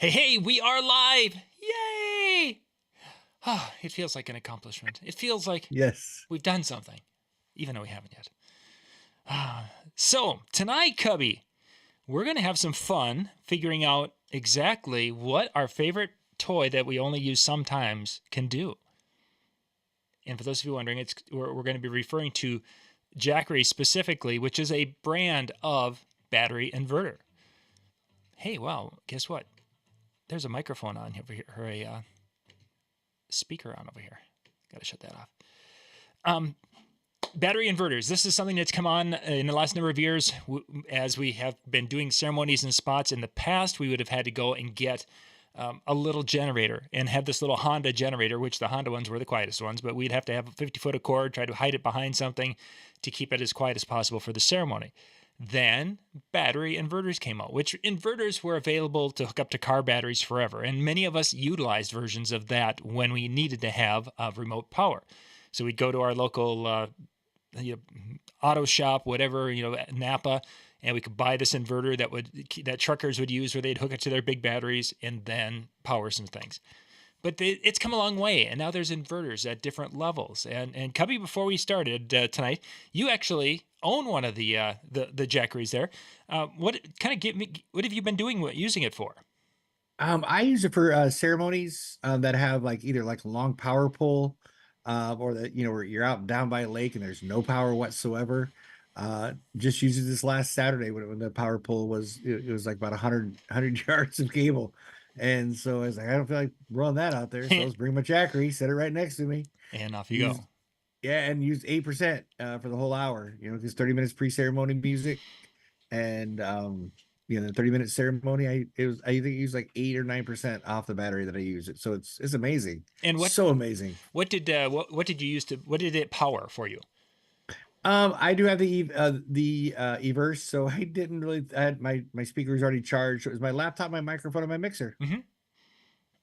Hey, we are live! Yay! Ah, it feels like an accomplishment. It feels like Yes. we've done something, even though we haven't yet. So, tonight, Cubbie, we're going to have some fun figuring out exactly what our favorite toy that we only use sometimes can do. And for those of you wondering, we're going to be referring to Jackery specifically, which is a brand of battery inverter. Hey, wow, guess what? There's a microphone on over here, or a speaker on over here. Got to shut that off. Battery inverters. This is something that's come on in the last number of years. As we have been doing ceremonies and spots in the past, we would have had to go and get a little generator and have this little Honda generator, which the Honda ones were the quietest ones, but we'd have to have a 50-foot of cord, try to hide it behind something to keep it as quiet as possible for the ceremony. Then battery inverters came out, which inverters were available to hook up to car batteries forever. And many of us utilized versions of that when we needed to have remote power. So we'd go to our local auto shop, whatever, Napa, and we could buy this inverter that truckers would use where they'd hook it to their big batteries and then power some things. But it's come a long way, and now there's inverters at different levels. And Cubbie, before we started tonight, you actually own one of the Jackeries there. What have you been using it for? I use it for ceremonies that have either a long power pole, or that where you're out down by a lake and there's no power whatsoever. Just used it this last Saturday when the power pole was it was like about 100 yards of cable. And so I was like, I don't feel like rolling that out there. So let's bring my Jackery, set it right next to me. And off you go. Yeah, and use 8% for the whole hour, because 30 minutes pre-ceremony music. And the 30-minute ceremony, I think it used like 8 or 9% off the battery that I use it. So it's amazing. And so amazing. What did you use what did it power for you? I do have the Everse, so I didn't really. I had my speaker was already charged. So it was my laptop, my microphone, and my mixer. Mm-hmm.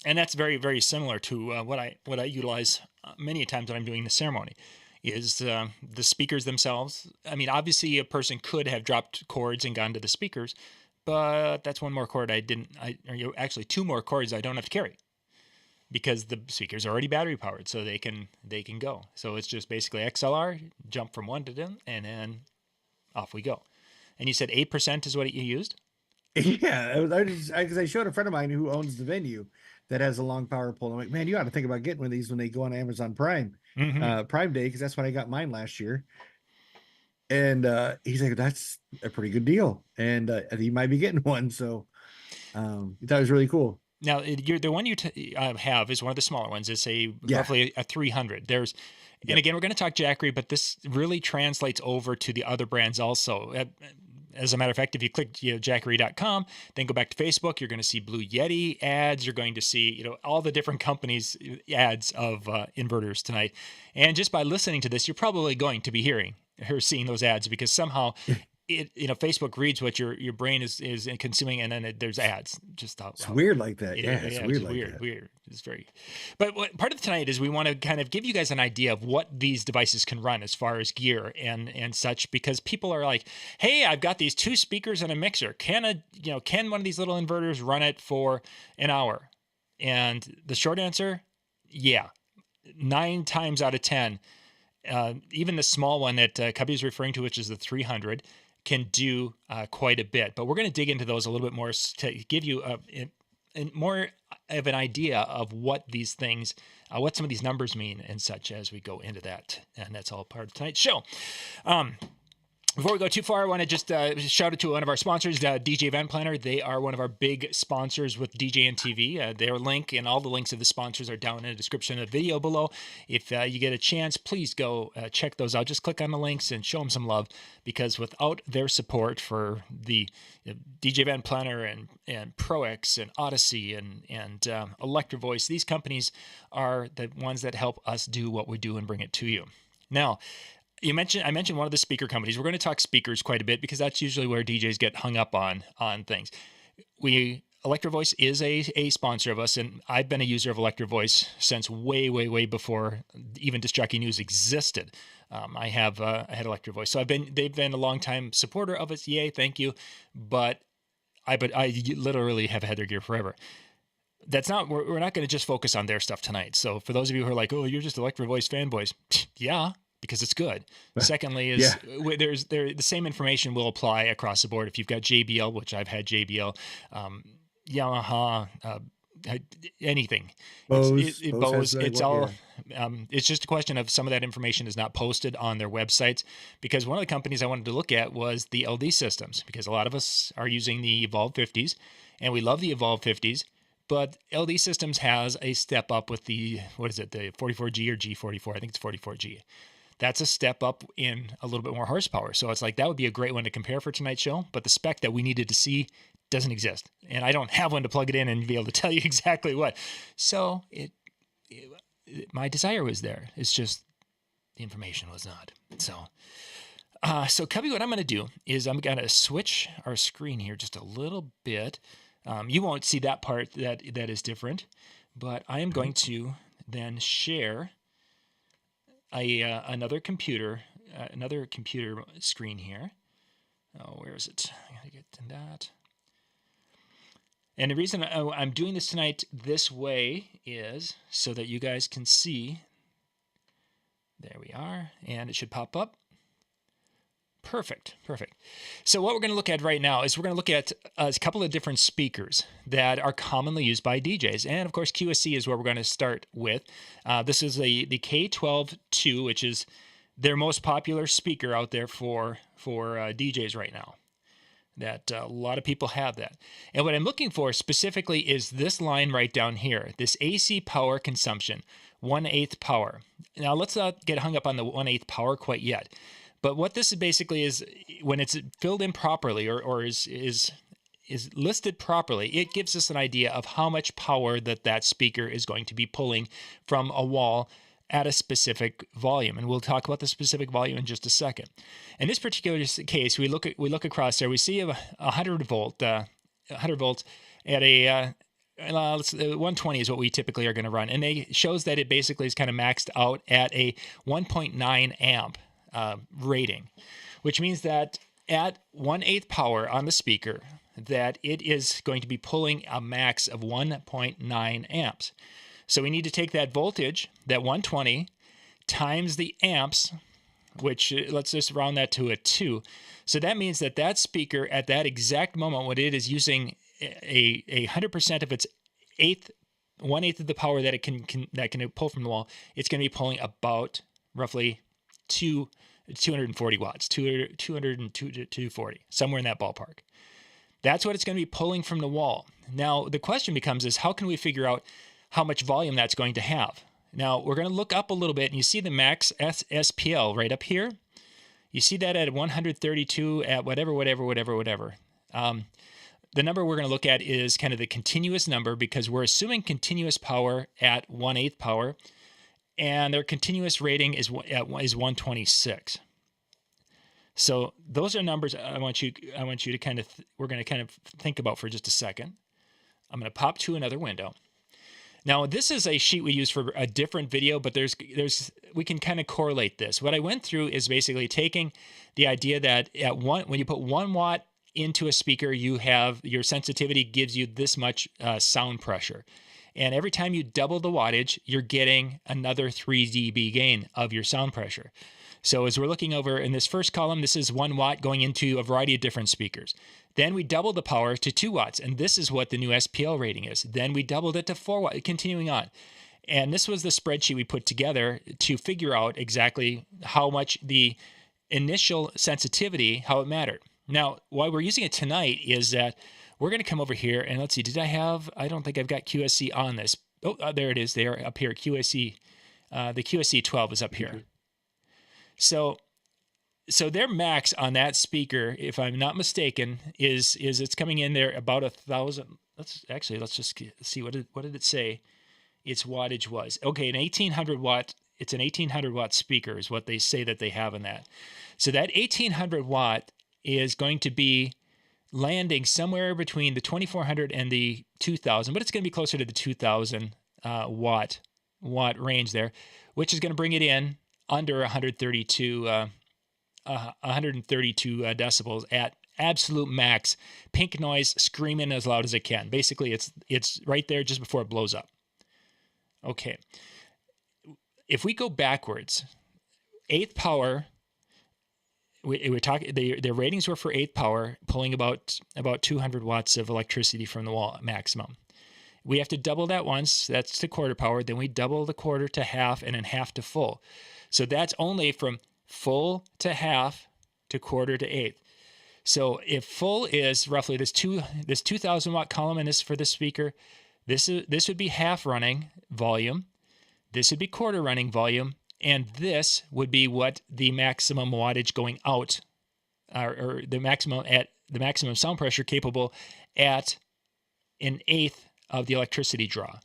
And that's very, very similar to what I utilize many times when I'm doing the ceremony. Is the speakers themselves. I mean, obviously, a person could have dropped cords and gone to the speakers, but that's one more cord actually two more cords I don't have to carry, because the speakers are already battery powered, so they can go. So it's just basically XLR, jump from one to them, and then off we go. And you said 8% is what you used? Yeah, because I showed a friend of mine who owns the venue that has a long power pole. I'm like, man, you ought to think about getting one of these when they go on Amazon Prime, Prime Day, because that's when I got mine last year. And he's like, that's a pretty good deal, and he might be getting one. So he thought it was really cool. Now, the one you have is one of the smaller ones. It's roughly a 300. And again, we're going to talk Jackery, but this really translates over to the other brands also. As a matter of fact, if you click Jackery.com, then go back to Facebook, you're going to see Blue Yeti ads. You're going to see all the different companies' ads of inverters tonight. And just by listening to this, you're probably going to be hearing or seeing those ads, because somehow Facebook reads what your brain is consuming, and then there's ads. It's weird like that. It's weird. It's very. But part of tonight is we want to kind of give you guys an idea of what these devices can run as far as gear and such, because people are like, "Hey, I've got these 2 speakers and a mixer. Can one of these little inverters run it for an hour?" And the short answer, yeah, 9 times out of 10. Even the small one that Cubbie is referring to, which is the 300. Can do quite a bit, but we're going to dig into those a little bit more to give you more of an idea of what these things, what some of these numbers mean and such as we go into that. And that's all part of tonight's show. Before we go too far, I want to just shout out to one of our sponsors, DJ Event Planner. They are one of our big sponsors with DJNTV. Their link and all the links of the sponsors are down in the description of the video below. If you get a chance, please go check those out. Just click on the links and show them some love, because without their support for the DJ Event Planner and ProX and Odyssey and Electro Voice, these companies are the ones that help us do what we do and bring it to you. Now, I mentioned one of the speaker companies. We're going to talk speakers quite a bit, because that's usually where DJs get hung up on things. Electro Voice is a sponsor of us, and I've been a user of Electro Voice since way before even Discjockeynews existed. I had Electro Voice, so they've been a long time supporter of us. Yay, thank you. But I literally have had their gear forever. that's not, we're not going to just focus on their stuff tonight. So for those of you who are like, oh, you're just Electro Voice fanboys. Yeah, because it's good. Secondly is the same information will apply across the board. If you've got JBL, which I've had JBL, Yamaha, anything, Bose Bose, has it's all, it's just a question of some of that information is not posted on their websites, because one of the companies I wanted to look at was the LD systems, because a lot of us are using the Evolve 50s and we love the Evolve 50s. But LD Systems has a step up with the, what is it, the 44G or G44? I think it's 44G. That's a step up in a little bit more horsepower. So it's like, that would be a great one to compare for tonight's show. But the spec that we needed to see doesn't exist. And I don't have one to plug it in and be able to tell you exactly what. So my desire was there. It's just the information was not. So Cubbie, what I'm going to do is I'm going to switch our screen here just a little bit. You won't see that part that is different, but I am going to then share another computer screen here. Oh, where is it? I gotta get to that. And the reason I'm doing this tonight this way is so that you guys can see. There we are, and it should pop up. Perfect. So what we're going to look at right now is we're going to look at a couple of different speakers that are commonly used by DJs. And of course, QSC is where we're going to start with. This is the K12-2, which is their most popular speaker out there for DJs right now. That a lot of people have that. And what I'm looking for specifically is this line right down here, this AC power consumption, 1/8 power. Now let's not get hung up on the 1/8 power quite yet. But what this basically is, when it's filled in properly or is listed properly, it gives us an idea of how much power that speaker is going to be pulling from a wall at a specific volume. And we'll talk about the specific volume in just a second. In this particular case, we look across there, we see a 100 volt, 100 volts at a 120 is what we typically are going to run. And it shows that it basically is kind of maxed out at a 1.9 amp rating, which means that at 1/8 power on the speaker, that it is going to be pulling a max of 1.9 amps. So we need to take that voltage, that 120, times the amps, which let's just round that to a 2. So that means that speaker at that exact moment, when it is using a 100% of its 1/8 of the power that it can pull from the wall, it's going to be pulling about roughly 240 watts, 240, somewhere in that ballpark. That's what it's going to be pulling from the wall. Now, the question becomes is how can we figure out how much volume that's going to have? Now, we're going to look up a little bit, and you see the max SPL right up here. You see that at 132 at whatever. The number we're going to look at is kind of the continuous number, because we're assuming continuous power at 1/8 power. And their continuous rating is 126. So those are numbers I want you to kind of we're going to kind of think about for just a second. I'm going to pop to another window. Now this is a sheet we use for a different video, but we can kind of correlate this. What I went through is basically taking the idea that when you put 1 watt into a speaker, you have your sensitivity gives you this much sound pressure. And every time you double the wattage, you're getting another 3 dB gain of your sound pressure. So as we're looking over in this first column, this is 1 watt going into a variety of different speakers. Then we doubled the power to 2 watts, and this is what the new SPL rating is. Then we doubled it to 4 watts, continuing on. And this was the spreadsheet we put together to figure out exactly how much the initial sensitivity, how it mattered. Now, why we're using it tonight is that we're going to come over here and let's see, I don't think I've got QSC on this. Oh, there it is. They are up here. QSC, the QSC 12 is up here. So their max on that speaker, if I'm not mistaken, is it's coming in there about 1,000. Let's just see what did it say its wattage was. Okay, an 1800 watt. It's an 1800 watt speaker is what they say that they have in that. So that 1800 watt is going to be landing somewhere between the 2400 and the 2000, but it's going to be closer to the 2000 watt range there, which is going to bring it in under 132 decibels at absolute max, pink noise, screaming as loud as it can. Basically, it's right there just before it blows up. Okay. If we go backwards, eighth power, we're talking. Their ratings were for eighth power, pulling about 200 watts of electricity from the wall maximum. We have to double that once. That's to quarter power. Then we double the quarter to half, and then half to full. So that's only from full to half to quarter to eighth. So if full is roughly this 2,000 watt column, and this for this speaker, this would be half running volume. This would be quarter running volume. And this would be what the maximum wattage going out, or the maximum sound pressure capable at an eighth of the electricity draw.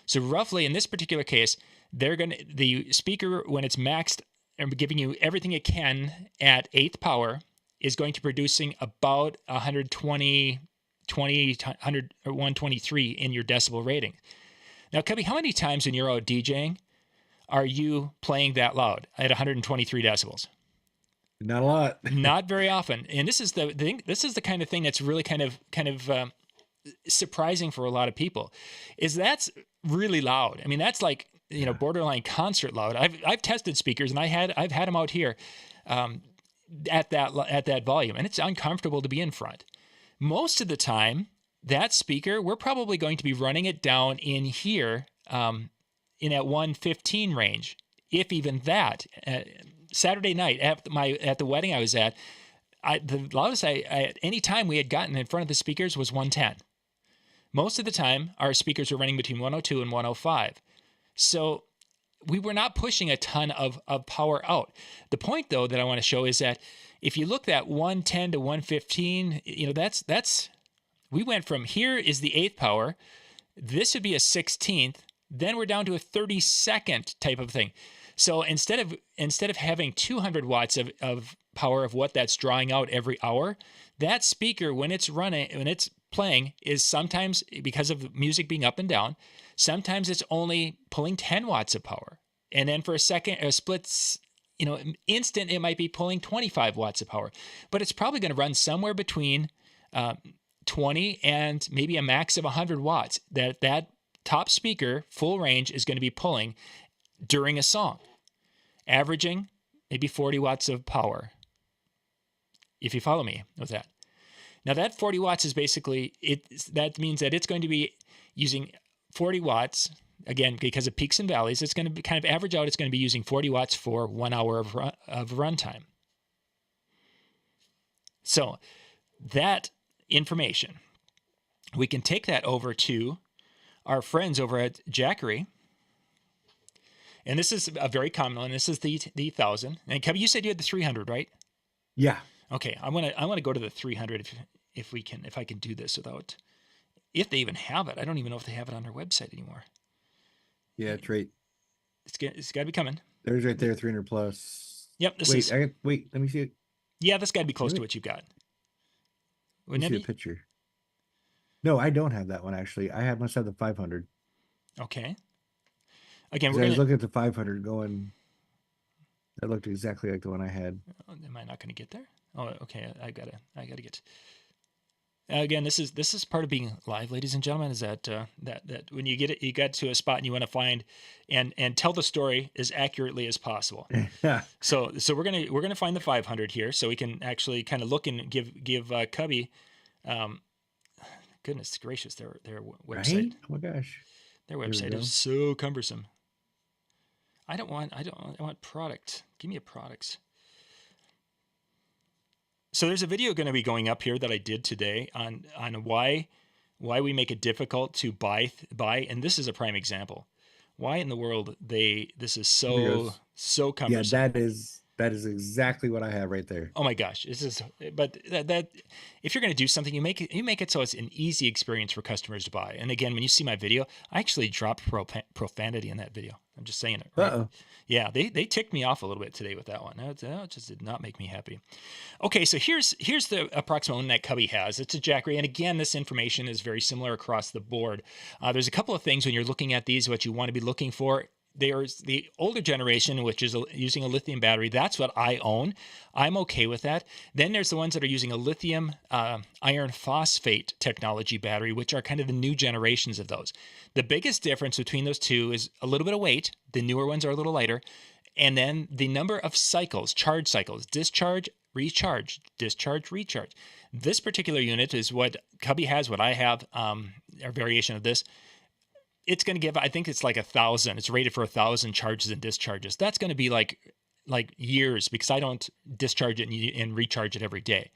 So roughly in this particular case, the speaker, when it's maxed and giving you everything it can at eighth power, is going to be producing about 120, 100 or 123 in your decibel rating. Now, Cubbie, how many times when you're out DJing are you playing that loud at 123 decibels? Not a lot. Not very often. And this is the thing. This is the kind of thing that's really kind of surprising for a lot of people. Is that's really loud. I mean, that's like borderline concert loud. I've tested speakers, and I've had them out here at that volume, and it's uncomfortable to be in front. Most of the time, that speaker, we're probably going to be running it down in here. In that 115 range, if even that. Saturday night at the wedding I was at, the loudest at any time we had gotten in front of the speakers was 110. Most of the time, our speakers were running between 102 and 105. So we were not pushing a ton of power out. The point, though, that I want to show is that if you look at 110 to 115, that's we went from here is the eighth power. This would be a 16th. Then we're down to a 32nd type of thing. So instead of having 200 watts of power of what that's drawing out every hour, that speaker, when it's playing, is sometimes, because of music being up and down, sometimes it's only pulling 10 watts of power. And then for a split, instant, it might be pulling 25 watts of power. But it's probably going to run somewhere between 20 and maybe a max of 100 watts. That top speaker, full range, is going to be pulling during a song, averaging maybe 40 watts of power, if you follow me with that. Now that 40 watts is basically, that means that it's going to be using 40 watts, again, because of peaks and valleys. It's going to be kind of average out, it's going to be using 40 watts for 1 hour of runtime. So that information, we can take that over to our friends over at Jackery. And this is a very common one. This is the 1,000. And Kevin, you said you had the 300, right? Yeah. Okay. I want to go to the 300 if I can do this without, if they even have it. I don't even know if they have it on their website anymore. Yeah, it's right. It's got to be coming. There's right there, 300 plus. Yep. Wait, let me see it. Yeah, this got to be close to what you've got. Let me see a picture. No, I don't have that one, actually. Must have the 500. Okay. Again, I was looking at the 500 going, that looked exactly like the one I had. Am I not going to get there? Oh, okay. I gotta get. Again, this is part of being live, ladies and gentlemen, is that when you get to a spot and you want to find and tell the story as accurately as possible. Yeah. So we're gonna find the 500 here, so we can actually kind of look and give Cubbie, goodness gracious, their website. Right? Oh my gosh, their website is so cumbersome. I want product. Give me a products. So there's a video going to be going up here that I did today on why we make it difficult to buy, and this is a prime example. Why in the world this is so cumbersome. Yeah, that is exactly what I have right there. Oh my gosh, but that if you're going to do something, you make it so it's an easy experience for customers to buy. And again, when you see my video, I actually dropped profanity in that video. I'm just saying it. Right? Uh-oh. Yeah, they ticked me off a little bit today with that one. It just did not make me happy. Okay, so here's the approximate one that Cubbie has. It's a Jackery, and again, this information is very similar across the board. There's a couple of things when you're looking at these, what you want to be looking for. there's the older generation, which is using a lithium battery. That's what I own. I'm okay with that. Then there's the ones that are using a lithium iron phosphate technology battery, which are kind of the new generations of those. The biggest difference between those two is a little bit of weight. The newer ones are a little lighter. And then the number of cycles, charge cycles, discharge, recharge, discharge, recharge. This particular unit is what Cubbie has, what I have, a variation of this. It's going to give, I think it's like 1,000. It's rated for 1,000 charges and discharges. That's going to be like years, because I don't discharge it and recharge it every day.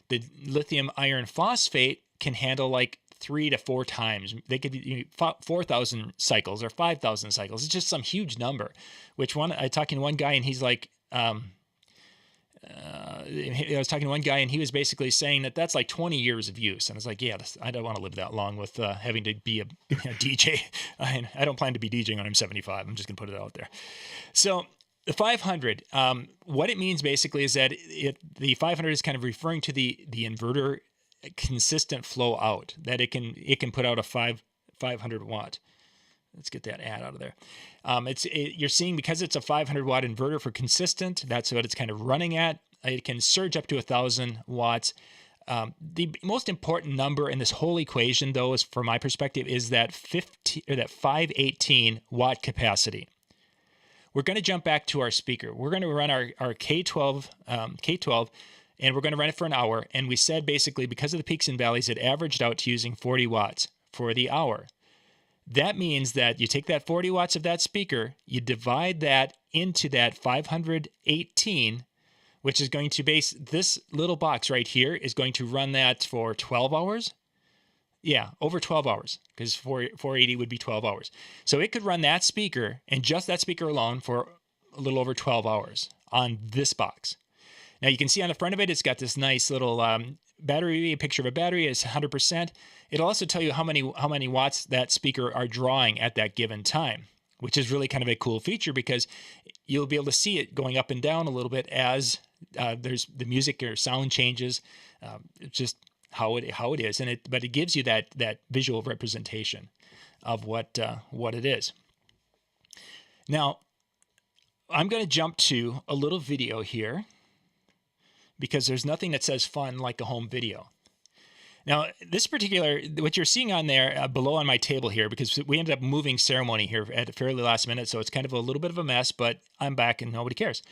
The lithium iron phosphate can handle like 3 to 4 times. They could be 4,000 cycles or 5,000 cycles. It's just some huge number. I talking to one guy and he's like, I was talking to one guy and he was basically saying that that's like 20 years of use. And I was like, yeah, I don't want to live that long with having to be a DJ. I don't plan to be DJing when I'm 75. I'm just going to put it out there. So the 500, what it means basically is that the 500 is kind of referring to the inverter consistent flow out, that it can put out a 500 watt. Let's get that ad out of there. You're seeing, because it's a 500 watt inverter for consistent, that's what it's kind of running at. It can surge up to 1,000 watts. The most important number in this whole equation, though, is from my perspective, is that 518 watt capacity. We're going to jump back to our speaker. We're going to run our K12, and we're going to run it for an hour. And we said basically, because of the peaks and valleys, it averaged out to using 40 watts for the hour. That means that you take that 40 watts of that speaker, you divide that into that 518, which is going to base this little box right here is going to run that for 12 hours. Yeah, over 12 hours, because 480 would be 12 hours. So it could run that speaker, and just that speaker alone, for a little over 12 hours on this box. Now you can see on the front of it, it's got this nice little battery, a picture of a battery. It's 100%. It'll also tell you how many watts that speaker are drawing at that given time, which is really kind of a cool feature, because you'll be able to see it going up and down a little bit as there's the music or sound changes. It's just how it is, but it gives you that visual representation of what it is. Now, I'm going to jump to a little video here, because there's nothing that says fun like a home video. Now, this particular, what you're seeing on there below on my table here, because we ended up moving ceremony here at the fairly last minute, so it's kind of a little bit of a mess, but I'm back and nobody cares.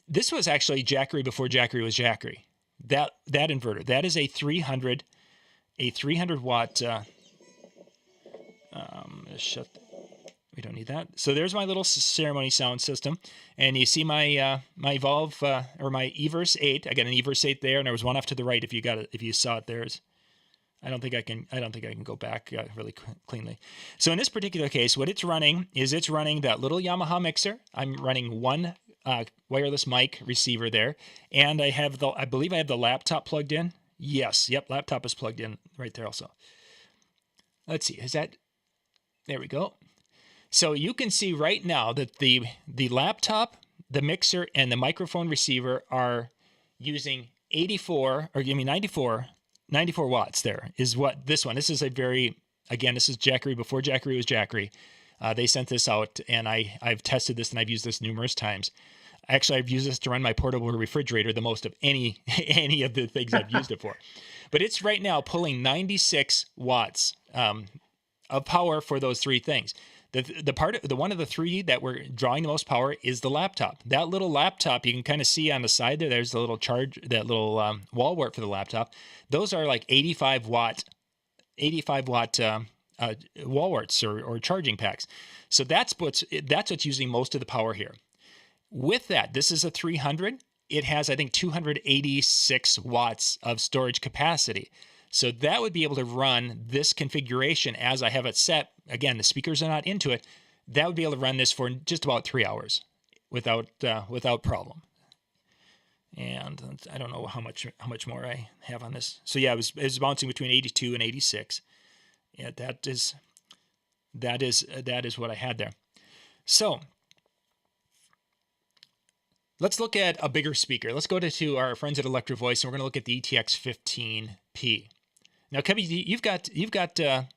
This was actually Jackery before Jackery was Jackery. That inverter, that is a 300 watt. We don't need that. So there's my little ceremony sound system, and you see my my Evolve or my eVerse 8. I got an eVerse 8 there, and there was one off to the right. If you saw it there, I don't think I can go back really cleanly. So in this particular case, what it's running is that little Yamaha mixer. I'm running one wireless mic receiver there, and I believe I have the laptop plugged in. Yes, yep, laptop is plugged in right there also. Let's see, there we go. So you can see right now that the laptop, the mixer, and the microphone receiver are using 94 watts. There is what this one. This is this is Jackery before Jackery was Jackery. They sent this out, and I've tested this, and I've used this numerous times. Actually, I've used this to run my portable refrigerator the most of any of the things I've used it for. But it's right now pulling 96 watts of power for those three things. The one of the three that we're drawing the most power is the laptop. That little laptop, you can kind of see on the side there. There's the little wall wart for the laptop. Those are like 85 watt wall warts or charging packs. So that's what's using most of the power here. With that, this is a 300. It has, I think, 286 watts of storage capacity. So that would be able to run this configuration as I have it set. Again, the speakers are not into it. That would be able to run this for just about 3 hours without problem. And I don't know how much more I have on this. So yeah, it was bouncing between 82 and 86. Yeah, that is what I had there. So let's look at a bigger speaker. Let's go to our friends at Electro Voice, and we're going to look at the ETX 15P. Now, Cubbie, you've got I got the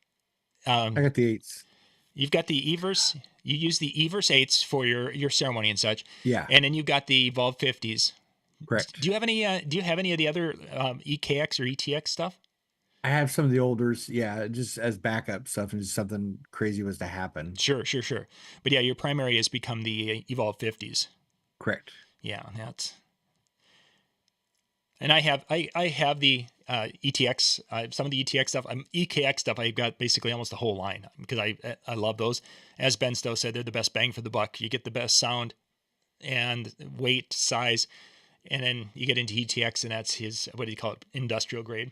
8s. You've got the Everse. You use the Everse 8s for your ceremony and such. Yeah. And then you've got the Evolve 50s. Correct. Do you have any? Do you have any of the other EKX or ETX stuff? I have some of the olders, yeah, just as backup stuff, and just something crazy was to happen. Sure. But yeah, your primary has become the Evolve 50s. Correct. Yeah, that's. And I have the ETX, some of the ETX stuff. EKX stuff. I've got basically almost the whole line because I love those. As Ben Stowe said, they're the best bang for the buck. You get the best sound and weight, size, and then you get into ETX, and that's his, what do you call it, industrial grade.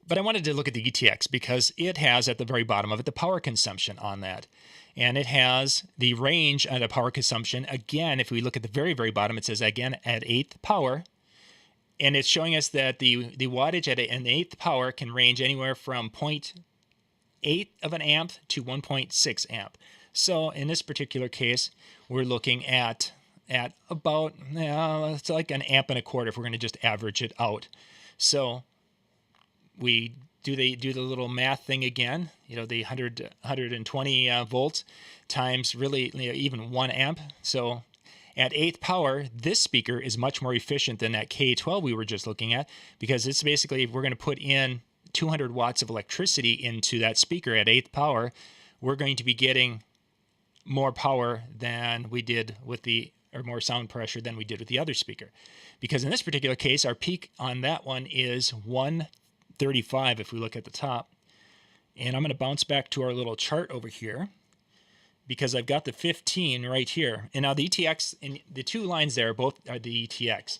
But I wanted to look at the ETX because it has at the very bottom of it the power consumption on that. And it has the range and the power consumption. Again, if we look at the very, very bottom, it says again at 8th power. And it's showing us that the wattage at an 8th power can range anywhere from 0.8 of an amp to 1.6 amp. So in this particular case, we're looking at about, it's like an amp and a quarter if we're going to just average it out. So we do the little math thing again, the 120 volts times really even 1 amp. So at 8th power, this speaker is much more efficient than that K12 we were just looking at, because it's basically, if we're going to put in 200 watts of electricity into that speaker at 8th power, we're going to be getting more power than we did with or more sound pressure than we did with the other speaker. Because in this particular case, our peak on that one is 135 if we look at the top. And I'm going to bounce back to our little chart over here because I've got the 15 right here. And now the ETX, and the two lines there both are the ETX.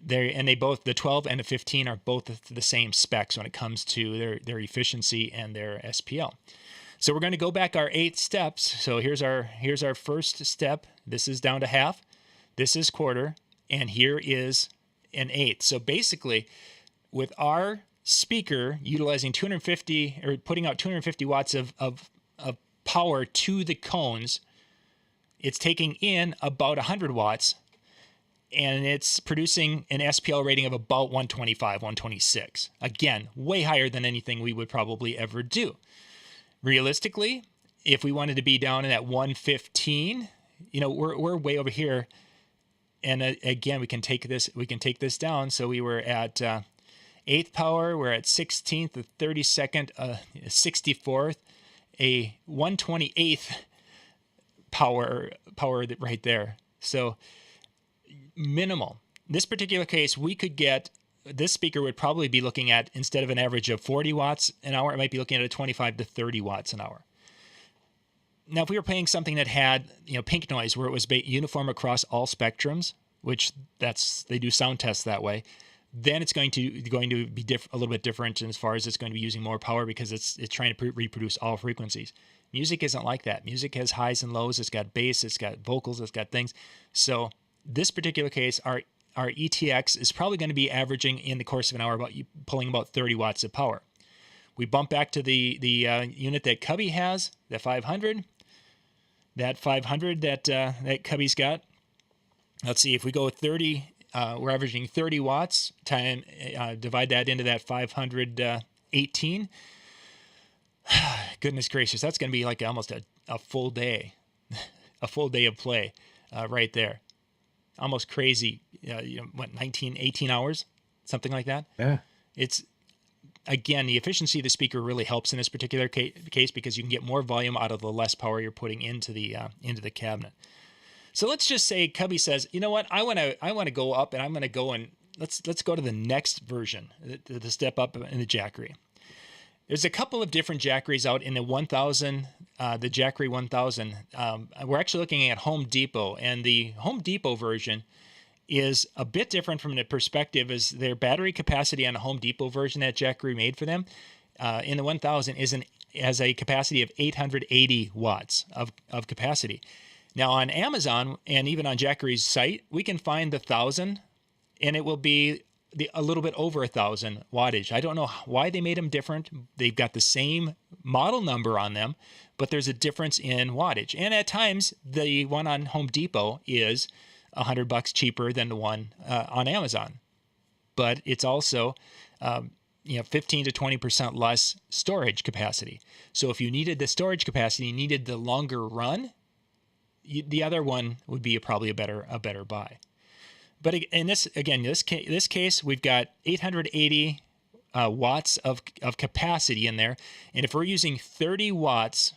They both, the 12 and the 15 are both the same specs when it comes to their efficiency and their SPL. So we're going to go back our 8 steps. So here's our first step. This is down to half. This is quarter. And here is an eighth. So basically, with our speaker utilizing 250 or putting out 250 watts of power to the cones, it's taking in about 100 watts, and it's producing an SPL rating of about 125, 126. Again, way higher than anything we would probably ever do. Realistically, if we wanted to be down in that 115, we're way over here. And again, we can take this down. So we were at 8th power, we're at 16th, the 32nd, 64th, a 128th power right there. So minimal. In this particular case, we could get, this speaker would probably be looking at, instead of an average of 40 watts an hour, it might be looking at a 25 to 30 watts an hour. Now, if we were playing something that had, pink noise, where it was uniform across all spectrums, which they do sound tests that way, then it's going to be a little bit different as far as it's going to be using more power because it's trying to reproduce all frequencies. Music isn't like that. Music has highs and lows. It's got bass. It's got vocals. It's got things. So this particular case, our ETX is probably going to be averaging in the course of an hour pulling about 30 watts of power. We bump back to the unit that Cubbie has, the 500. That 500 that Cubbie's got. Let's see, if we go with 30, we're averaging 30 watts, divide that into that 518. Goodness gracious, that's going to be like almost a full day, a full day of play right there. Almost crazy, 18 hours, something like that? Yeah. It's, again, the efficiency of the speaker really helps in this particular case because you can get more volume out of the less power you're putting into the cabinet. So let's just say Cubbie says, you know what, I want to go up, and I'm going to go and let's go to the next version, the step up in the Jackery. There's a couple of different Jackeries out in the 1000, the Jackery 1000. We're actually looking at Home Depot, and the Home Depot version is a bit different from the perspective as their battery capacity on a Home Depot version that Jackery made for them in the 1000 has a capacity of 880 watts of capacity. Now on Amazon and even on Jackery's site, we can find the 1000, and it will be a little bit over 1,000 wattage. I don't know why they made them different. They've got the same model number on them, but there's a difference in wattage. And at times, the one on Home Depot is $100 cheaper than the one on Amazon. But it's also 15 to 20% less storage capacity. So if you needed the storage capacity, you needed the longer run, the other one would be probably a better buy. But in this case, we've got 880 watts of capacity in there, and if we're using 30 watts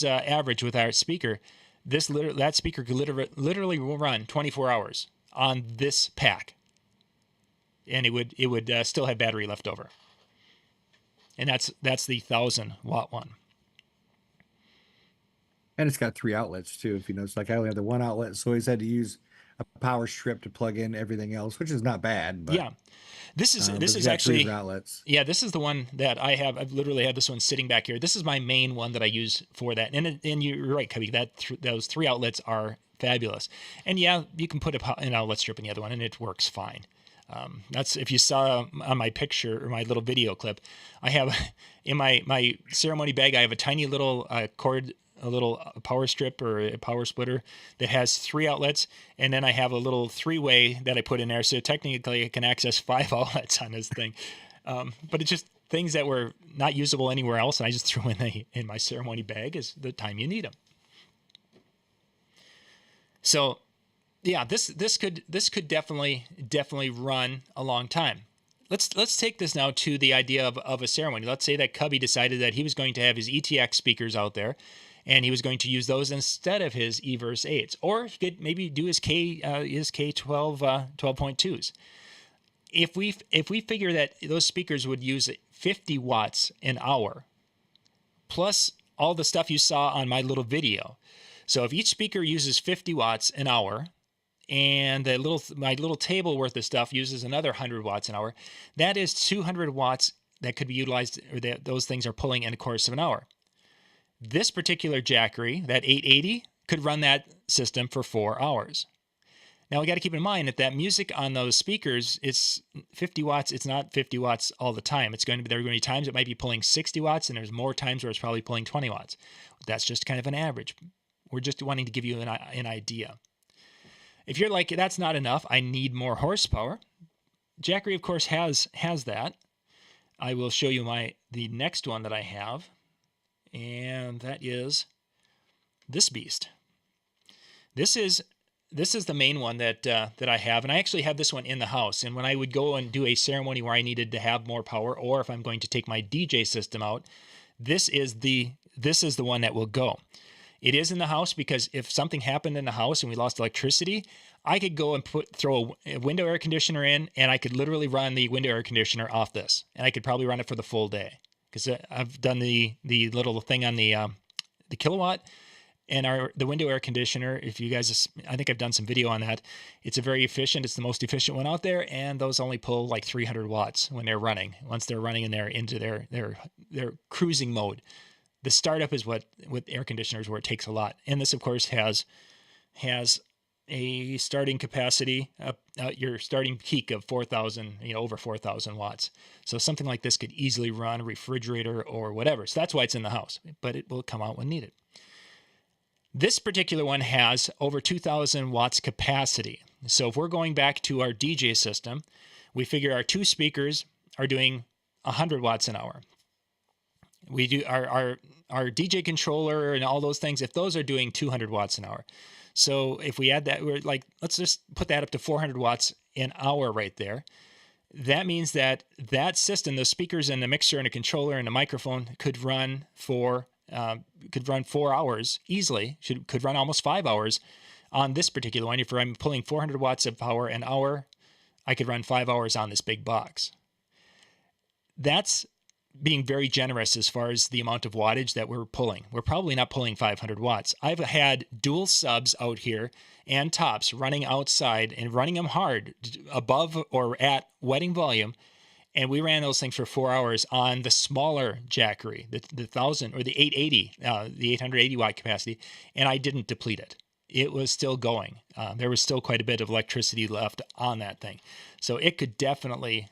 average with our speaker, that speaker could literally run 24 hours on this pack, and it would still have battery left over. And that's the 1,000-watt one. And it's got 3 outlets too. If you notice, like I only have the 1 outlet, so I always had to use a power strip to plug in everything else, which is not bad. But, yeah, this is actually 3 outlets. Yeah, this is the one that I have. I've literally had this one sitting back here. This is my main one that I use for that. And you're right, Cubbie. Those 3 outlets are fabulous. And yeah, you can put an outlet strip in the other one, and it works fine. That's, if you saw on my picture or my little video clip, I have in my ceremony bag, I have a tiny little cord, a little power strip or a power splitter that has 3 outlets, and then I have a little 3-way that I put in there, so technically I can access 5 outlets on this thing. But it's just things that were not usable anywhere else, and I just threw in my ceremony bag as the time you need them. So yeah, this could definitely run a long time. Let's take this now to the idea of a ceremony. Let's say that Cubbie decided that he was going to have his ETX speakers out there, and he was going to use those instead of his eVerse 8s, or he could maybe do his K12 12.2s. If we figure that those speakers would use 50 watts an hour, plus all the stuff you saw on my little video, so if each speaker uses 50 watts an hour, and my little table worth of stuff uses another 100 watts an hour, that is 200 watts that could be utilized, or that those things are pulling in the course of an hour. This particular Jackery, that 880, could run that system for 4 hours. Now we got to keep in mind that music on those speakers, it's 50 watts. It's not 50 watts all the time. There are going to be times it might be pulling 60 watts, and there's more times where it's probably pulling 20 watts. That's just kind of an average. We're just wanting to give you an idea. If you're like, that's not enough, I need more horsepower, Jackery, of course, has that. I will show you the next one that I have, and that is this beast. This is the main one that I have, and I actually have this one in the house. And when I would go and do a ceremony where I needed to have more power, or if I'm going to take my DJ system out, this is the one that will go. It is in the house because if something happened in the house and we lost electricity, I could go and throw a window air conditioner in, and I could literally run the window air conditioner off this, and I could probably run it for the full day, because I've done the little thing on the kilowatt, and the window air conditioner. If you guys, I think I've done some video on that. It's very efficient. It's the most efficient one out there, and those only pull like 300 watts when they're running. Once they're running and they're into their cruising mode. The startup is with air conditioners where it takes a lot. And this, of course, has a starting capacity, your starting peak of 4,000, over 4,000 watts. So something like this could easily run a refrigerator or whatever. So that's why it's in the house, but it will come out when needed. This particular one has over 2,000 watts capacity. So if we're going back to our DJ system, we figure our 2 speakers are doing 100 watts an hour. We do our DJ controller and all those things, if those are doing 200 watts an hour. So if we add that, we're like, let's just put that up to 400 watts an hour right there. That means that system, the speakers and the mixer and the controller and the microphone could run 4 hours easily, could run almost 5 hours on this particular one. If I'm pulling 400 watts of power an hour, I could run 5 hours on this big box. That's being very generous as far as the amount of wattage that we're pulling. We're probably not pulling 500 watts. I've had dual subs out here and tops running outside and running them hard above or at wetting volume. And we ran those things for 4 hours on the smaller Jackery, the 1,000 or the 880, the 880 watt capacity. And I didn't deplete it. It was still going. There was still quite a bit of electricity left on that thing. So it could definitely,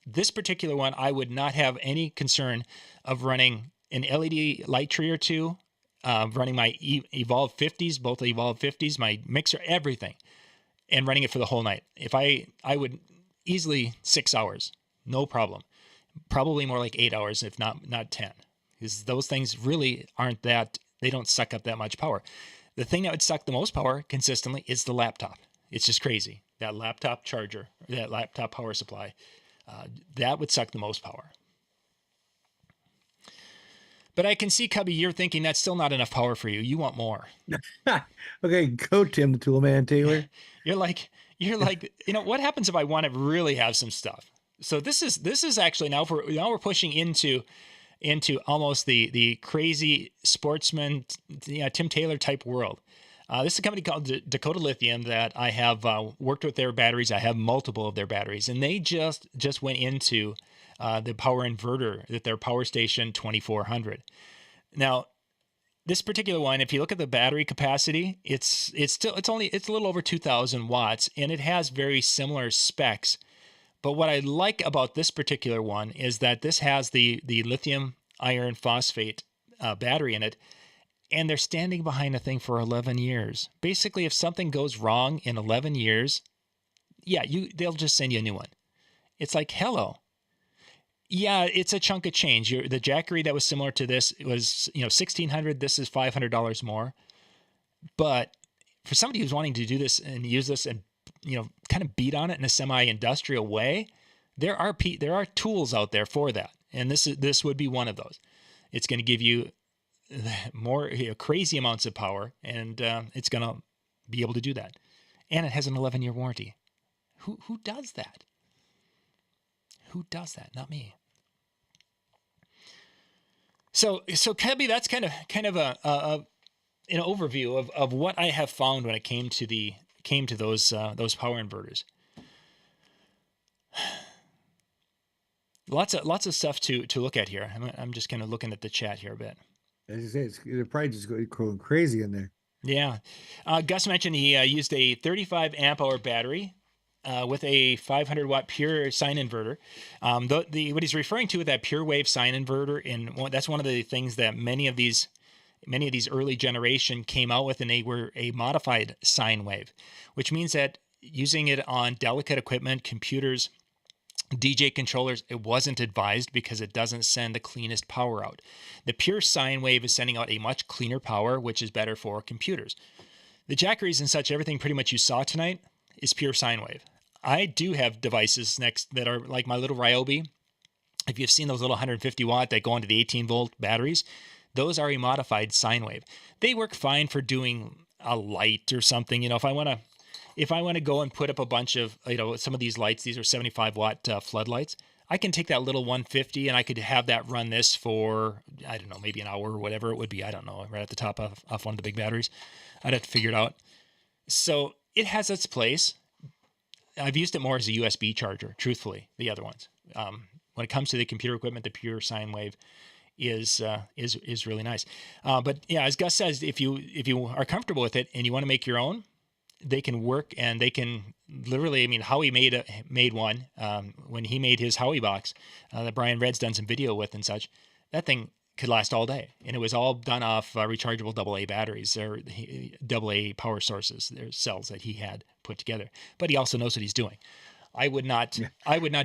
this particular one, I would not have any concern of running an LED light tree or two, running my Evolve 50s, both Evolve 50s, my mixer, everything, and running it for the whole night. I would easily 6 hours, no problem. Probably more like 8 hours, if not 10, because those things really aren't that, they don't suck up that much power. The thing that would suck the most power consistently is the laptop. It's just crazy. That laptop charger, that laptop power supply, that would suck the most power. But I can see, Cubbie, you're thinking that's still not enough power for you. You want more. Okay, go Tim the Tool Man Taylor. You're like, what happens if I want to really have some stuff? So this is actually now we're pushing into almost the crazy sportsman, Tim Taylor type world. This is a company called Dakota Lithium that I have worked with their batteries. I have multiple of their batteries, and they just went into the power inverter that their Power Station 2400. Now, this particular one, if you look at the battery capacity, it's a little over 2,000 watts, and it has very similar specs. But what I like about this particular one is that this has the lithium iron phosphate battery in it, and they're standing behind the thing for 11 years. Basically, if something goes wrong in 11 years, they'll just send you a new one. It's like, hello. Yeah, it's a chunk of change. The Jackery that was similar to this, it was $1,600. This is $500 more. But for somebody who's wanting to do this and use this and kind of beat on it in a semi-industrial way, there are tools out there for that, and this would be one of those. It's going to give you more crazy amounts of power, and it's going to be able to do that. And it has an 11-year warranty. Who does that? Who does that? Not me. So Cubbie, that's kind of an overview of what I have found when it came to those power inverters. Lots of stuff to look at here. I'm just kind of looking at the chat here a bit. As you say, they're probably just going crazy in there. Yeah. Gus mentioned he used a 35 amp hour battery with a 500 watt pure sine inverter. What he's referring to with that pure wave sine inverter, and that's one of the things that many of these early generation came out with, and they were a modified sine wave, which means that using it on delicate equipment, computers, DJ controllers, it wasn't advised because it doesn't send the cleanest power out. The pure sine wave is sending out a much cleaner power, which is better for computers. The Jackeries and such, everything pretty much you saw tonight is pure sine wave. I do have devices next that are like my little Ryobi. If you've seen those little 150 watt that go into the 18 volt batteries, those are a modified sine wave. They work fine for doing a light or something. If I want to go and put up a bunch of, some of these lights, these are 75 watt floodlights, I can take that little 150 and I could have that run this for, I don't know, maybe an hour or whatever it would be. I don't know, right at the top of one of the big batteries. I'd have to figure it out. So it has its place. I've used it more as a USB charger, truthfully, the other ones. When it comes to the computer equipment, the pure sine wave is really nice. But yeah, as Gus says, if you are comfortable with it and you want to make your own, they can work, and they can literally, Howie made one when he made his Howie box that Brian Red's done some video with and such. That thing could last all day, and it was all done off rechargeable AA batteries or AA power sources. There's cells that he had put together, but he also knows what he's doing. I would not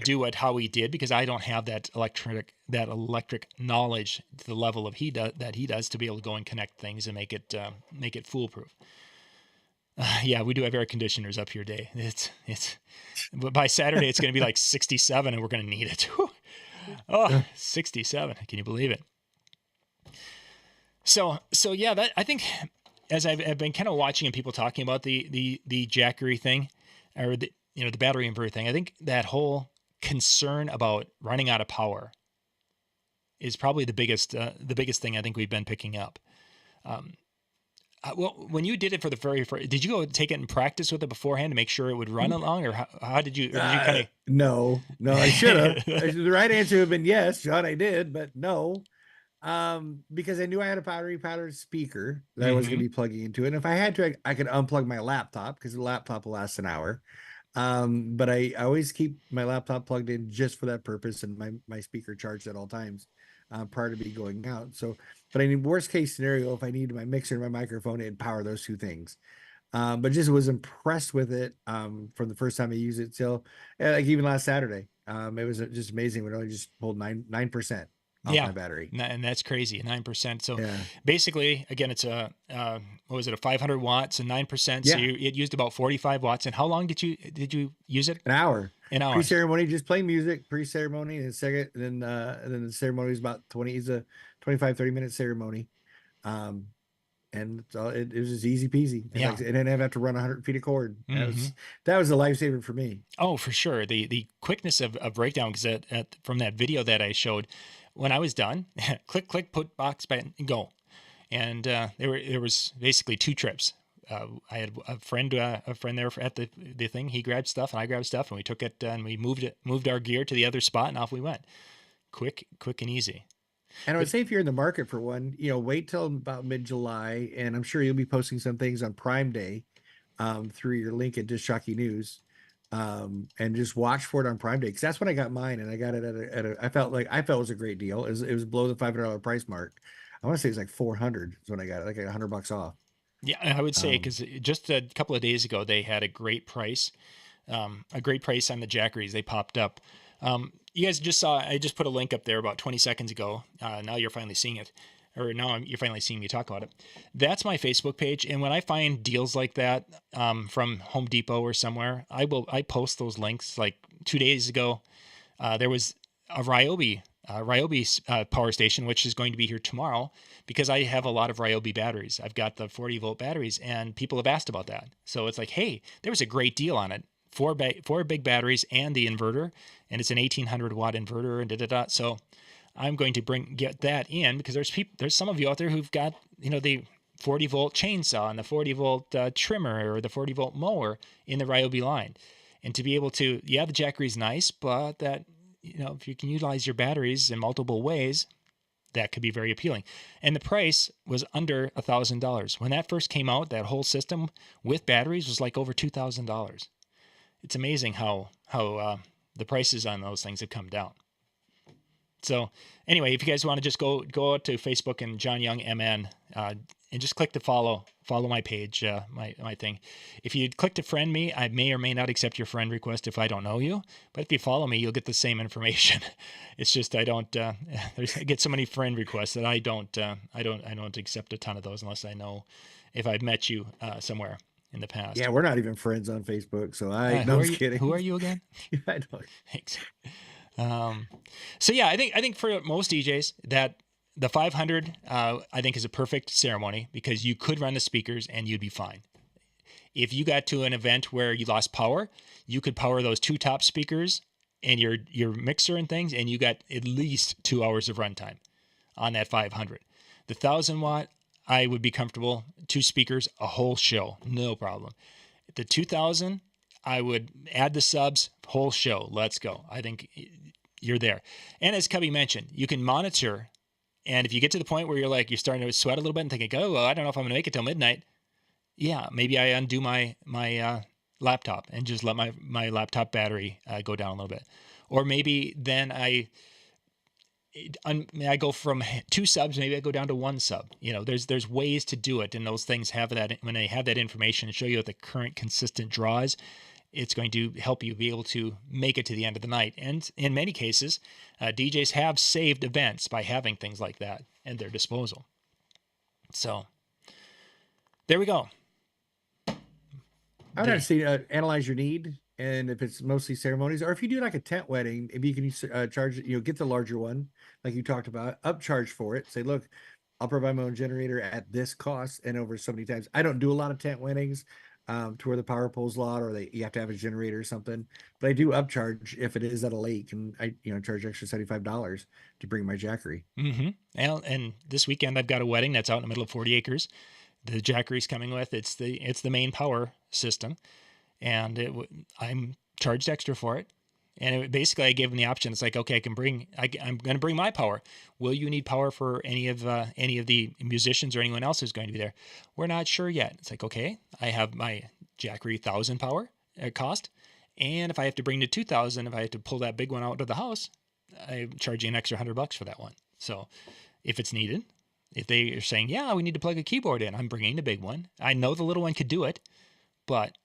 do what Howie did because I don't have that electric knowledge to the level of that he does to be able to go and connect things and make it foolproof. Yeah, we do have air conditioners up here, Day. But by Saturday it's going to be like 67, and we're going to need it. Oh, 67! Can you believe it? So yeah, that I think as I've been kind of watching and people talking about the Jackery thing, or the battery inverter thing, I think that whole concern about running out of power is probably the biggest thing I think we've been picking up. Well, when you did it for the very first, did you go take it and practice with it beforehand to make sure it would run along, or how did you kind of? No, I should have. The right answer would have been yes, John. I did, but no. Because I knew I had a battery-powered speaker that I was going to be plugging into it. And if I had to, I could unplug my laptop because the laptop will last an hour. But I always keep my laptop plugged in just for that purpose, and my speaker charged at all times prior to me going out. So, but I mean, worst case scenario, if I need my mixer and my microphone, it'd power those two things. But just was impressed with it from the first time I used it till like even last Saturday. It was just amazing. It only just pulled 9% off Yeah. my battery. And that's crazy, 9%. So Yeah. basically, again, it's a what was it, a 500 watts and 9%. So Yeah. it used about 45 watts. And how long did you use it? An hour. An hour. Pre-ceremony, just play music, pre-ceremony, and second, and then the ceremony is about 20, it's a 25, 30-minute ceremony. Um, and so it was just easy peasy. And Yeah. like, and then I didn't have to run 100 feet of cord. Mm-hmm. That was a lifesaver for me. Oh, for sure. The quickness of breakdown, because from that video that I showed, when I was done, click, click, put box back and go. And there was basically 2 trips. I had a friend there at the thing. He grabbed stuff and I grabbed stuff, and we took it and we moved our gear to the other spot, and off we went. Quick and easy. And I would say if you're in the market for one, wait till about mid-July, and I'm sure you'll be posting some things on Prime Day through your link at DJNTV, and just watch for it on Prime Day, because that's when I got mine, and I got it at a I felt it was a great deal. It was below the $500 price mark. I want to say it was like 400 is when I got it, like $100 off. Yeah, I would say, because just a couple of days ago they had a great price on the Jackeries. They popped up. You guys just saw, I just put a link up there about 20 seconds ago. Now you're finally seeing it, or now you're finally seeing me talk about it. That's my Facebook page. And when I find deals like that from Home Depot or somewhere, I post those links. Like 2 days ago, there was a Ryobi power station, which is going to be here tomorrow, because I have a lot of Ryobi batteries. I've got the 40-volt batteries, and people have asked about that. So it's like, hey, there was a great deal on it. 4 big batteries and the inverter, and it's an 1800 watt inverter, and da. So I'm going to get that in, because there's some of you out there who've got the 40-volt chainsaw and the 40-volt trimmer or the 40-volt mower in the Ryobi line, and to be able to, the Jackery's nice, but that if you can utilize your batteries in multiple ways, that could be very appealing. And the price was under $1,000 when that first came out. That whole system with batteries was like over $2,000. It's amazing how the prices on those things have come down. So anyway, if you guys want to just go out to Facebook and John Young MN and just click to follow my page, my thing. If you click to friend me, I may or may not accept your friend request if I don't know you. But if you follow me, you'll get the same information. It's just I get so many friend requests that I don't accept a ton of those unless I know if I've met you somewhere in the past. Yeah, we're not even friends on Facebook, so I'm just kidding. Who are you again? I don't. Thanks. So yeah, I think for most DJs that the 500 I think is a perfect ceremony, because you could run the speakers and you'd be fine. If you got to an event where you lost power, you could power those 2 top speakers and your mixer and things, and you got at least 2 hours of runtime on that 500. The 1000 watt, I would be comfortable 2 speakers, a whole show, no problem. The 2000, I would add the subs, whole show, let's go. I think you're there. And as Cubbie mentioned, you can monitor, and if you get to the point where you're starting to sweat a little bit and thinking, oh, well, I don't know if I'm going to make it till midnight. Yeah, maybe I undo my laptop and just let my laptop battery go down a little bit. Or maybe then I go from 2 subs, maybe I go down to 1 sub. There's ways to do it, and those things have that. When they have that information and show you what the current consistent draw is, it's going to help you be able to make it to the end of the night. And in many cases, DJs have saved events by having things like that at their disposal. So there we go. I would have to analyze your need, and if it's mostly ceremonies, or if you do like a tent wedding, maybe you can charge, get the larger one, like you talked about, upcharge for it. Say, look, I'll provide my own generator at this cost and over so many times. I don't do a lot of tent weddings to where the power pole's a lot, or you have to have a generator or something. But I do upcharge if it is at a lake, and I charge extra $75 to bring my Jackery. Mm-hmm. And this weekend I've got a wedding that's out in the middle of 40 acres. The Jackery's coming with it's the main power system, and I'm charged extra for it. And basically I gave them the option. It's like, okay, I'm going to bring my power. Will you need power for any of the musicians or anyone else who's going to be there? We're not sure yet. It's like, okay, I have my Jackery 1000 power cost. And if I have to bring the 2000, if I have to pull that big one out of the house, I charge you an extra $100 for that one. So if it's needed, if they are saying, yeah, we need to plug a keyboard in, I'm bringing the big one. I know the little one could do it, but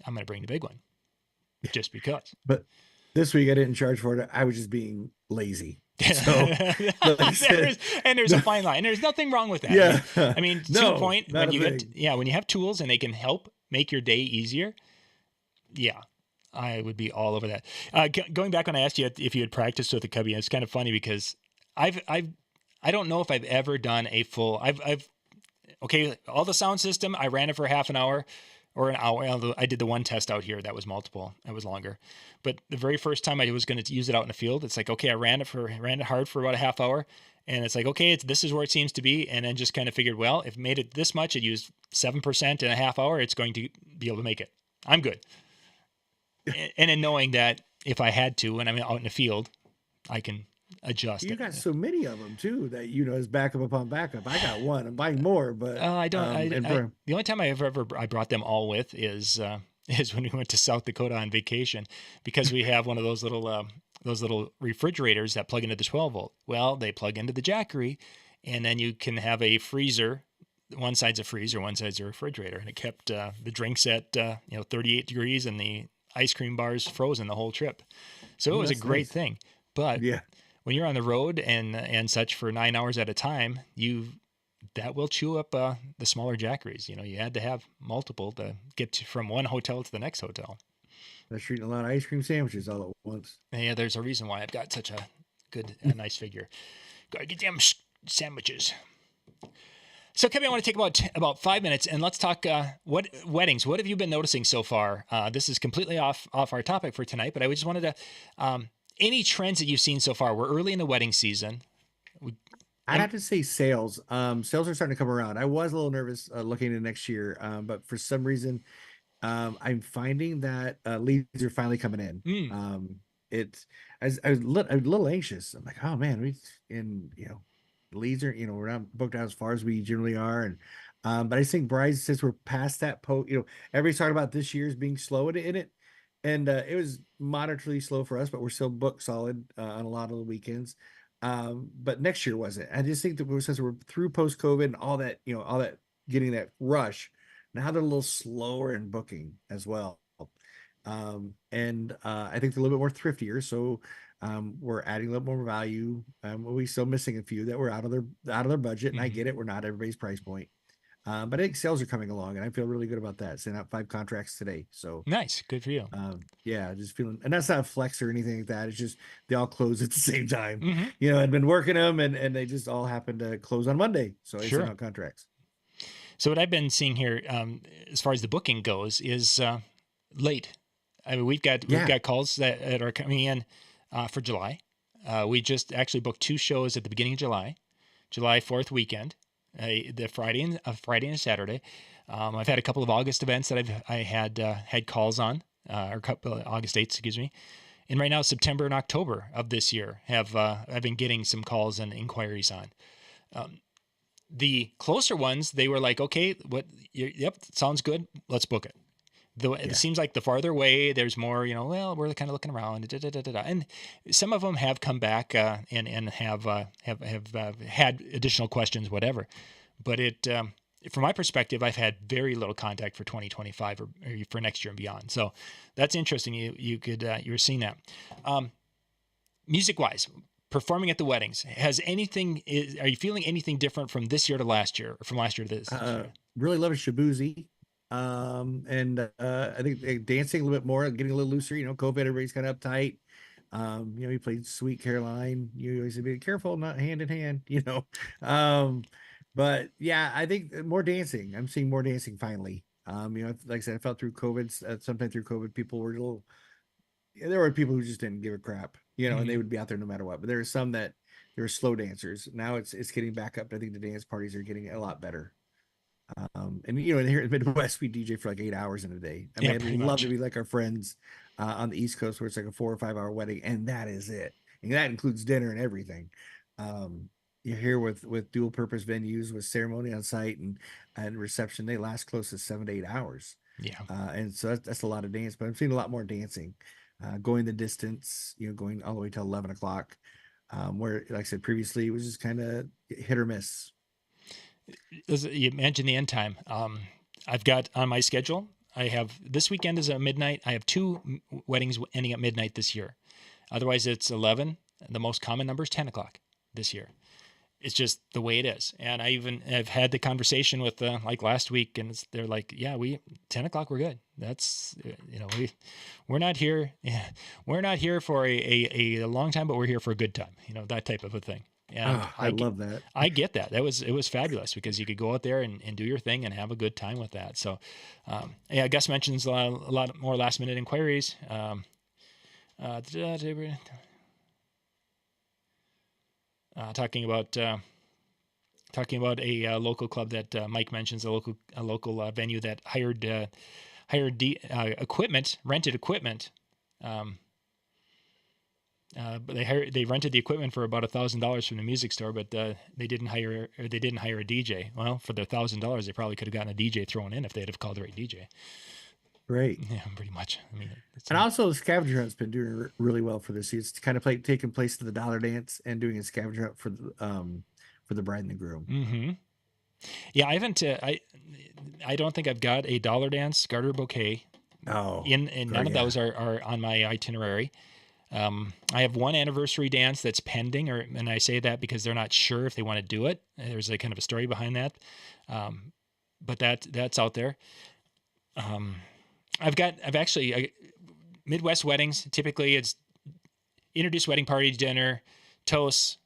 I'm going to bring the big one just because. This week I didn't charge for it. I was just being lazy. So, like I said, there's a fine line. There's nothing wrong with that. yeah, I mean, to the no, point, not when a you get, thing. when you have tools and they can help make your day easier, yeah, I would be all over that. Going back when I asked you if you had practiced with the Cubbie, it's kind of funny because I don't know if I've ever done a full, okay, all the sound system, I ran it for half an hour or an hour. Although I did the one test out here that was multiple, that was longer. But the very first time I was going to use it out in the field, it's like, okay, I ran it hard for about a half hour. And it's like, okay, this is where it seems to be. And then just kind of figured, well, if it made it this much, it used 7% in a half hour, it's going to be able to make it. I'm good. And in knowing that if I had to, when I'm out in the field, I can adjust You it. got so many of them too that is backup upon backup. I got one. I'm buying more, but I don't. and The only time I brought them all with is is when we went to South Dakota on vacation, because we have one of those little refrigerators that plug into the 12 volt. Well, they plug into the Jackery, and then you can have a freezer. One side's a freezer, one side's a refrigerator, and it kept the drinks at 38 degrees and the ice cream bars frozen the whole trip. So it was a that's great nice. thing. But Yeah. when you're on the road and such for 9 hours at a time, that will chew up the smaller Jackeries. You had to have multiple to get from one hotel to the next hotel. That's eating a lot of ice cream sandwiches all at once. Yeah, there's a reason why I've got such a nice figure. Gotta get them sandwiches. So, Kevin, I want to take about 5 minutes and let's talk weddings. What have you been noticing so far? This is completely off our topic for tonight, but I just wanted to any trends that you've seen so far. We're early in the wedding season. I'd have to say sales. Sales are starting to come around. I was a little nervous looking into next year, but for some reason, I'm finding that leads are finally coming in. Mm, It's I was a little anxious. I'm like, oh man, leads are we're not booked out as far as we generally are, and but I think brides, since we're past that everybody's talking about this year's being slow in it, and it was moderately slow for us, but we're still booked solid on a lot of the weekends. But next year wasn't. I just think that since we're through post COVID and all that getting that rush, now they're a little slower in booking as well. And I think they're a little bit more thriftier. So we're adding a little more value. We still missing a few that were out of their budget. And I mm-hmm. get it. We're not everybody's price point. But I think sales are coming along, and I feel really good about that. Sent out 5 contracts today. So Nice. Good for you. yeah, just feeling, and that's not a flex or anything like that. It's just they all close at the same time. Mm-hmm. I'd been working them, and they just all happened to close on Monday. So I sent Sure. out contracts. So what I've been seeing here, as far as the booking goes, is late. I mean, we've got calls that are coming in for July. We just actually booked 2 shows at the beginning of July 4th weekend, the Friday and a Saturday. I've had a couple of August events that I had calls on, or a couple of August dates, excuse me. And right now, September and October of this year I've been getting some calls and inquiries on. The closer ones, they were like, okay, yep, sounds good. Let's book it. It seems like the farther away, there's more, well, we're kind of looking around, and some of them have come back and have had additional questions, whatever. But from my perspective, I've had very little contact for 2025 or for next year and beyond. So that's interesting. You were seeing that. Music wise, performing at the weddings, are you feeling anything different from this year to last year, or from last year to this year? Really love Shabuzi. And I think dancing a little bit more, getting a little looser. COVID, everybody's kind of uptight. He played Sweet Caroline. You always say, be careful, not hand in hand. But yeah, I think more dancing. I'm seeing more dancing finally. Like I said, I felt through COVID, sometime through COVID, people were there were people who just didn't give a crap, and they would be out there no matter what. But there are some that there were slow dancers. Now it's getting back up. I think the dance parties are getting a lot better. And here in the Midwest, we DJ for like 8 hours in a day. I mean, I'd love to be like our friends on the East Coast, where it's like a 4 or 5 hour wedding, and that is it. And that includes dinner and everything. You're here with dual purpose venues with ceremony on site and reception. They last close to 7 to 8 hours. Yeah. And so that's a lot of dance, but I'm seeing a lot more dancing, going the distance, going all the way till 11 o'clock. Where, like I said previously, it was just kind of hit or miss. You mentioned the end time. I've got on my schedule, I have this weekend is at midnight. I have 2 weddings ending at midnight this year. Otherwise, it's 11. The most common number is 10 o'clock this year. It's just the way it is. And I've had the conversation with like last week, and they're like, yeah, 10 o'clock, we're good. That's, we're not here. We're not here for a long time, but we're here for a good time, that type of a thing. And Oh, I love that. I get that. It was fabulous because you could go out there and do your thing and have a good time with that. So, yeah, Gus mentions a lot more last minute inquiries. Talking about a local club that Mike mentions, a local venue that hired equipment, rented equipment. But they rented the equipment for about $1,000 from the music store, but they didn't hire a DJ. Well, for the $1,000, they probably could have gotten a DJ thrown in if they'd have called the right DJ. Right. Yeah, pretty much. I mean, and also the scavenger hunt's been doing really well for this. It's kind of taking place to the dollar dance and doing a scavenger hunt for the bride and the groom. Mm-hmm. Yeah, I haven't. I don't think I've got a dollar dance garter bouquet. Oh, and none of those are on my itinerary. I have one anniversary dance that's pending, and I say that because they're not sure if they want to do it. There's a kind of a story behind that, but that's out there. I've actually Midwest weddings. Typically, it's introduce, wedding party, dinner, toast,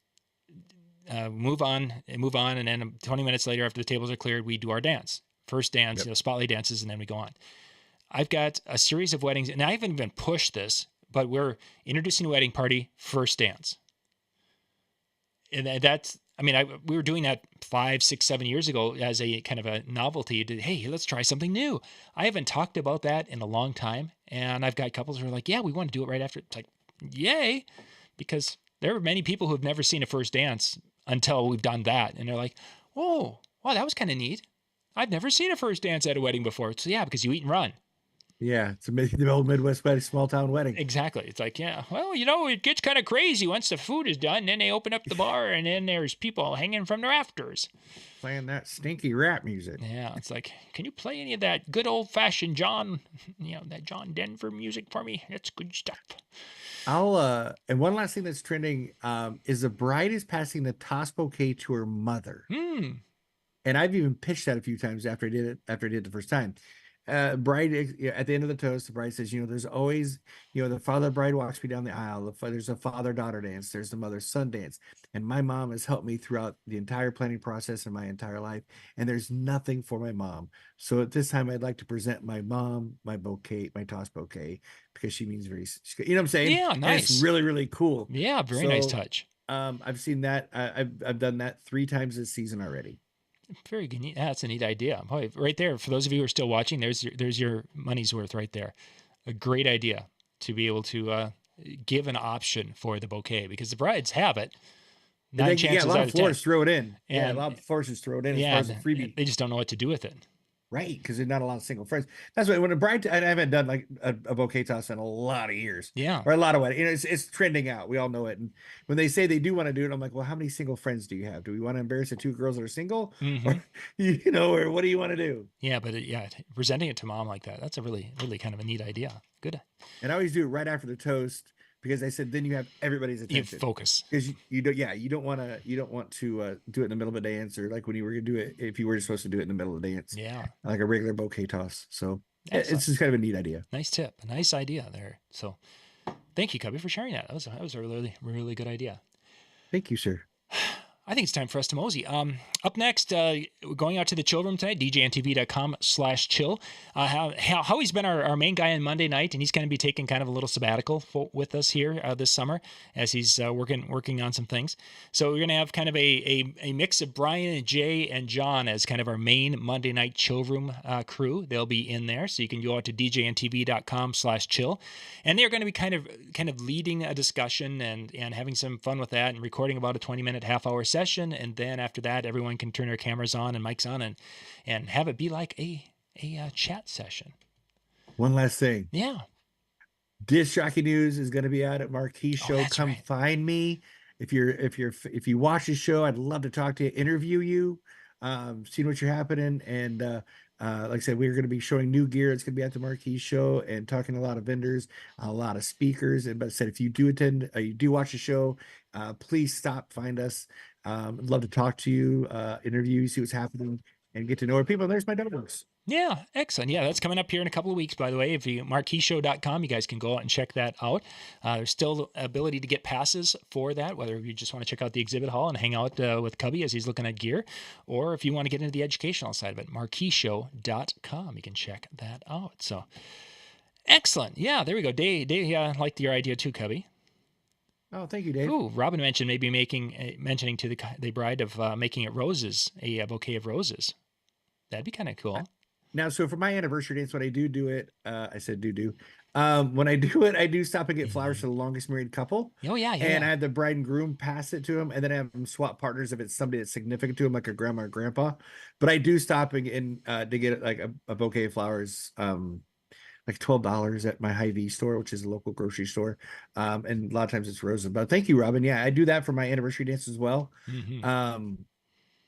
move on, and then 20 minutes later, after the tables are cleared, we do our dance. First dance, spotlight dances, and then we go on. I've got a series of weddings, and I haven't even pushed this, but we're introducing a wedding party, first dance. And that's, we were doing that 5, 6, 7 years ago as a kind of a novelty. Hey, let's try something new. I haven't talked about that in a long time. And I've got couples who are like, yeah, we want to do it right after. It's like, yay. Because there are many people who have never seen a first dance until we've done that. And they're like, oh, wow, that was kind of neat. I've never seen a first dance at a wedding before. So yeah, because you eat and run. Yeah, it's the old Midwest wedding, small town wedding. Exactly. It's like, yeah, well, it gets kind of crazy once the food is done. Then they open up the bar, and then there's people hanging from the rafters. Playing that stinky rap music. Yeah, it's like, can you play any of that good old-fashioned John, that John Denver music for me? That's good stuff. And one last thing that's trending is the bride is passing the toss bouquet to her mother. And I've even pitched that a few times after I did it the first time. Bride, at the end of the toast, the bride says, there's always, the father bride walks me down the aisle. There's a father-daughter dance. There's the mother-son dance. And my mom has helped me throughout the entire planning process in my entire life. And there's nothing for my mom. So at this time, I'd like to present my mom, my bouquet, my toss bouquet, because she means what I'm saying? Yeah, nice. And it's really, really cool. Yeah, very nice touch. I've seen that. I've done that 3 times this season already. Very good. Yeah, that's a neat idea. Boy, right there, for those of you who are still watching, there's your money's worth right there. A great idea to be able to give an option for the bouquet, because the brides have it. A lot of floors throw it in. A lot of floors just throw it in as far as a freebie. They just don't know what to do with it. Right, because there's not a lot of single friends. That's why when a bride, I haven't done like a bouquet toss in a lot of years. Yeah, or a lot of weddings. It's trending out. We all know it. And when they say they do want to do it, I'm like, well, how many single friends do you have? Do we want to embarrass the 2 girls that are single, or what do you want to do? Yeah, but presenting it to mom like that—that's a really, really kind of a neat idea. Good. And I always do it right after the toast, because I said then you have everybody's attention. You focus, because you don't want to do it in the middle of a dance, or like when you were gonna do it, if you were supposed to do it in the middle of the dance. Yeah, like a regular bouquet toss. So it's just kind of a neat idea. Nice tip, a nice idea there. So thank you, Cubbie, for sharing that. That was a really, really good idea. Thank you, sir. I think it's time for us to mosey. Up next, we're going out to the chill room tonight, DJNTV.com/chill. Howie's been our main guy on Monday night, and he's going to be taking kind of a little sabbatical with us here this summer as he's working on some things. So we're going to have kind of a mix of Brian and Jay and John as kind of our main Monday night chill room crew. They'll be in there, so you can go out to DJNTV.com/chill, and they're going to be kind of leading a discussion and having some fun with that, and recording about a 20-minute, half-hour session, and then after that, everyone can turn their cameras on and mics on and have it be like a chat session. One last thing. Yeah. DJCjockeynews is going to be out at Marquee Show. Come right. Find me. If you watch the show, I'd love to talk to you, interview you, see what you're happening, and Like I said, we're going to be showing new gear. It's going to be at the Marquee Show and talking to a lot of vendors, a lot of speakers. And but I said, if you do attend, you do watch the show, please stop, find us. I'd love to talk to you, interview you, see what's happening, and get to know our people. And there's my donuts. Yeah, excellent. Yeah, that's coming up here in a couple of weeks, by the way. If you marqueeshow.com, you guys can go out and check that out. There's still ability to get passes for that, whether you just want to check out the exhibit hall and hang out with Cubbie as he's looking at gear, or if you want to get into the educational side of it, marqueeshow.com. You can check that out. So excellent. Yeah, there we go. Dave liked your idea too, Cubbie. Oh, thank you, Dave. Ooh, Robin mentioned maybe mentioning to the bride of making it roses, a bouquet of roses. That'd be kind of cool. Now, so for my anniversary dance, when I do it, I said do. When I do it, I do stop and get flowers for the longest married couple. Oh, yeah. And I have the bride and groom pass it to him, and then I have them swap partners if it's somebody that's significant to him, like a grandma or grandpa. But I do stop and to get like a bouquet of flowers, like $12 at my Hy-Vee store, which is a local grocery store. And a lot of times it's roses. But thank you, Robin. Yeah, I do that for my anniversary dance as well.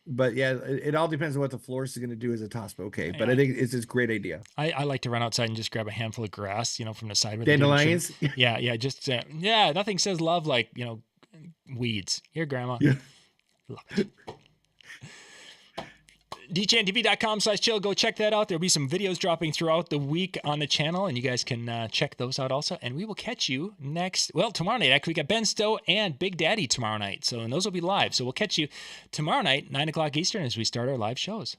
But yeah, it all depends on what the florist is going to do as a toss bouquet. But I think it's a great idea. I like to run outside and just grab a handful of grass, from the side. Dandelions? Yeah. Just, nothing says love like, weeds. Here, Grandma. Yeah. Love it. DJNTV.com/chill. Go check that out. There'll be some videos dropping throughout the week on the channel, and you guys can check those out also. And we will catch you tomorrow night. Actually, we got Ben Stowe and Big Daddy tomorrow night. So, and those will be live. So we'll catch you tomorrow night, 9 o'clock Eastern, as we start our live shows.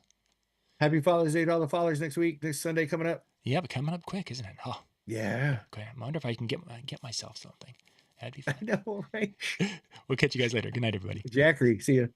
Happy Father's Day to all the fathers next Sunday coming up. Yeah, but coming up quick, isn't it? Oh, yeah. Okay. I wonder if I can get myself something. That'd be fun. I know, right? We'll catch you guys later. Good night, everybody. Jackery. See ya.